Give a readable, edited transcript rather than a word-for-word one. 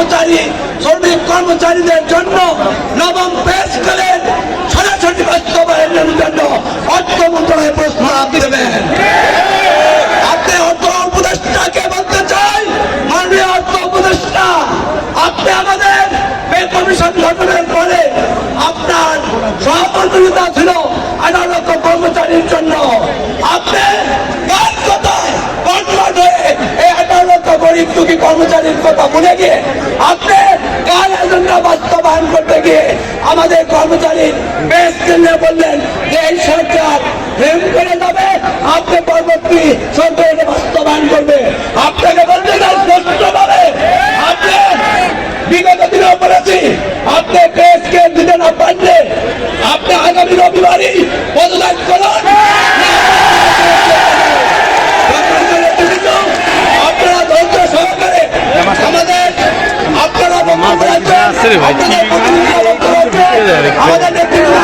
কর্মচারী শ্রমিক কর্মচারীদের জন্য নবম পে স্কেলের সরাসরি বাস্তবায়নের জন্য অর্থ মন্ত্রণালয়ে প্রস্তাব দেবেন। আপনি অর্থ উপদেষ্টাকে বলতে চাই, মাননীয় অর্থ উপদেষ্টা, আপনি আমাদের পে কমিশন গঠনের পরে আপনার সহমর্মিতা ছিল 18 লক্ষ কর্মচারীর জন্য। আপনি কার কথায় কনভার্ট হয়ে এই 18 লক্ষ গরিব দুঃখী কর্মচারীর কথা ভুলে গিয়ে আপনি কার এজেন্ডা বাস্তবায়ন করতে গিয়ে আমাদের কর্মচারীর পে স্কেল নিয়ে বললেন যে এই সরকার ফ্রেম করে যাবে, আপনি পরবর্তী সরকার বাস্তবায়ন করবে। আপনাকে বলতে চাই স্পষ্টভাবে, আপনি বিগত দিনেও বলেছি, আপনি পে স্কেল দিতে না পারলে আপনি আগামী রবিবারই পদত্যাগ করুন। আপনারা ধৈর্য সহকারে আমাদের আমাদের নেতৃত্ব